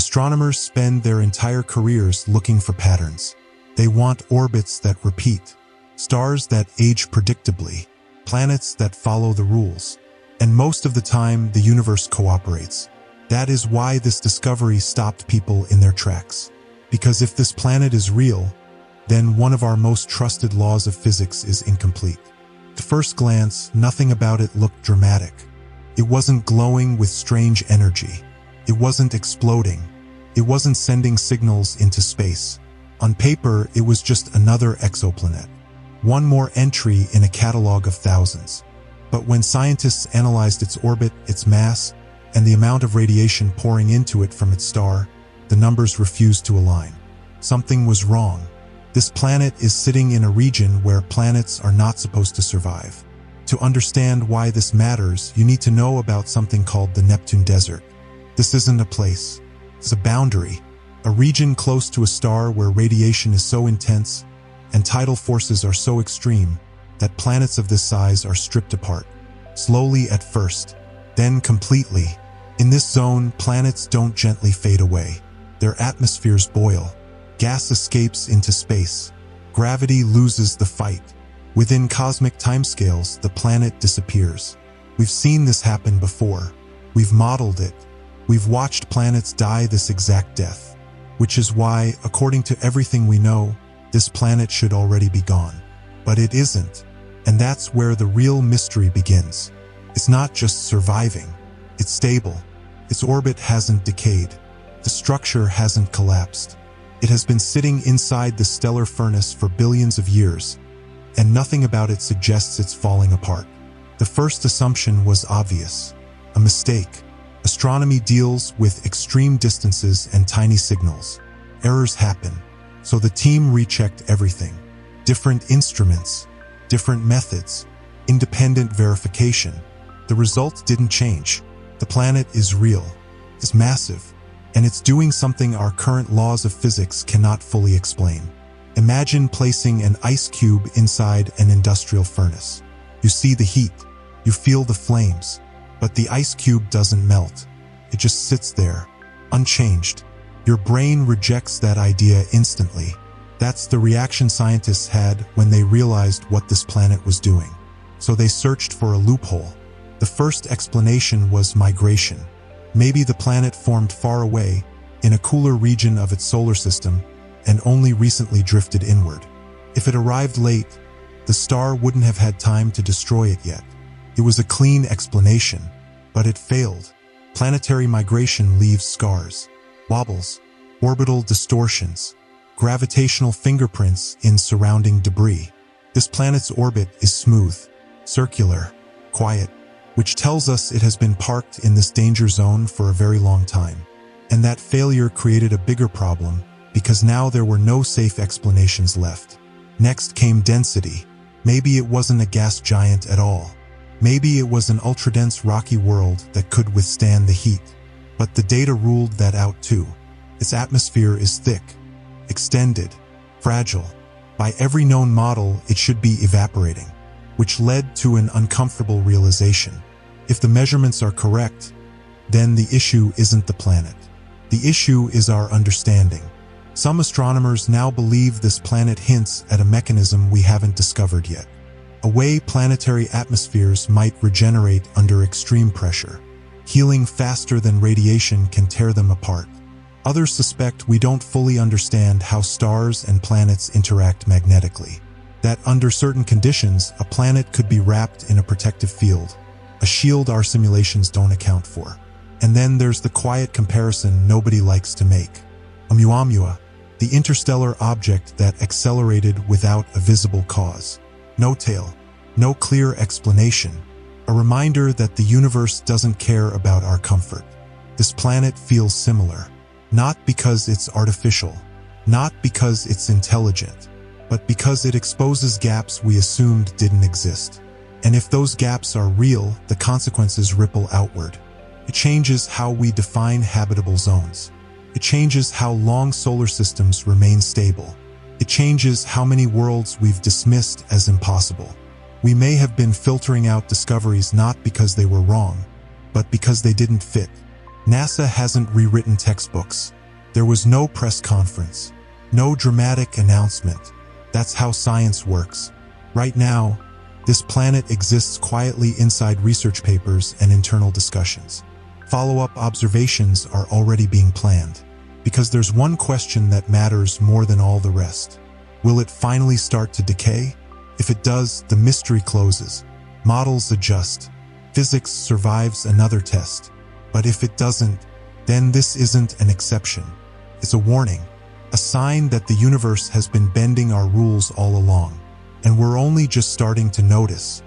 Astronomers spend their entire careers looking for patterns. They want orbits that repeat, stars that age predictably, planets that follow the rules. And most of the time, the universe cooperates. That is why this discovery stopped people in their tracks. Because if this planet is real, then one of our most trusted laws of physics is incomplete. At first glance, nothing about it looked dramatic. It wasn't glowing with strange energy. It wasn't exploding. It wasn't sending signals into space. On paper, it was just another exoplanet. One more entry in a catalog of thousands. But when scientists analyzed its orbit, its mass, and the amount of radiation pouring into it from its star, the numbers refused to align. Something was wrong. This planet is sitting in a region where planets are not supposed to survive. To understand why this matters, you need to know about something called the Neptune Desert. This isn't a place. It's a boundary, a region close to a star where radiation is so intense and tidal forces are so extreme that planets of this size are stripped apart, slowly at first, then completely. In this zone, planets don't gently fade away. Their atmospheres boil. Gas escapes into space. Gravity loses the fight. Within cosmic timescales, the planet disappears. We've seen this happen before. We've modeled it. We've watched planets die this exact death, which is why, according to everything we know, this planet should already be gone. But it isn't. And that's where the real mystery begins. It's not just surviving. It's stable. Its orbit hasn't decayed. The structure hasn't collapsed. It has been sitting inside the stellar furnace for billions of years, and nothing about it suggests it's falling apart. The first assumption was obvious. A mistake. Astronomy deals with extreme distances and tiny signals. Errors happen, so the team rechecked everything. Different instruments, different methods, independent verification. The result didn't change. The planet is real, it's massive, and it's doing something our current laws of physics cannot fully explain. Imagine placing an ice cube inside an industrial furnace. You see the heat, you feel the flames, but the ice cube doesn't melt. It just sits there, unchanged. Your brain rejects that idea instantly. That's the reaction scientists had when they realized what this planet was doing. So they searched for a loophole. The first explanation was migration. Maybe the planet formed far away, in a cooler region of its solar system, and only recently drifted inward. If it arrived late, the star wouldn't have had time to destroy it yet. It was a clean explanation, but it failed. Planetary migration leaves scars, wobbles, orbital distortions, gravitational fingerprints in surrounding debris. This planet's orbit is smooth, circular, quiet, which tells us it has been parked in this danger zone for a very long time. And that failure created a bigger problem, because now there were no safe explanations left. Next came density. Maybe it wasn't a gas giant at all. Maybe it was an ultra-dense rocky world that could withstand the heat. But the data ruled that out too. Its atmosphere is thick, extended, fragile. By every known model, it should be evaporating, which led to an uncomfortable realization. If the measurements are correct, then the issue isn't the planet. The issue is our understanding. Some astronomers now believe this planet hints at a mechanism we haven't discovered yet. A way planetary atmospheres might regenerate under extreme pressure, healing faster than radiation can tear them apart. Others suspect we don't fully understand how stars and planets interact magnetically. That under certain conditions, a planet could be wrapped in a protective field, a shield our simulations don't account for. And then there's the quiet comparison nobody likes to make. Oumuamua, the interstellar object that accelerated without a visible cause. No tail, no clear explanation. A reminder that the universe doesn't care about our comfort. This planet feels similar, not because it's artificial, not because it's intelligent, but because it exposes gaps we assumed didn't exist. And if those gaps are real, the consequences ripple outward. It changes how we define habitable zones. It changes how long solar systems remain stable. It changes how many worlds we've dismissed as impossible. We may have been filtering out discoveries not because they were wrong, but because they didn't fit. NASA hasn't rewritten textbooks. There was no press conference, no dramatic announcement. That's how science works. Right now, this planet exists quietly inside research papers and internal discussions. Follow-up observations are already being planned, because there's one question that matters more than all the rest. Will it finally start to decay? If it does, the mystery closes. Models adjust. Physics survives another test. But if it doesn't, then this isn't an exception. It's a warning, a sign that the universe has been bending our rules all along, and we're only just starting to notice.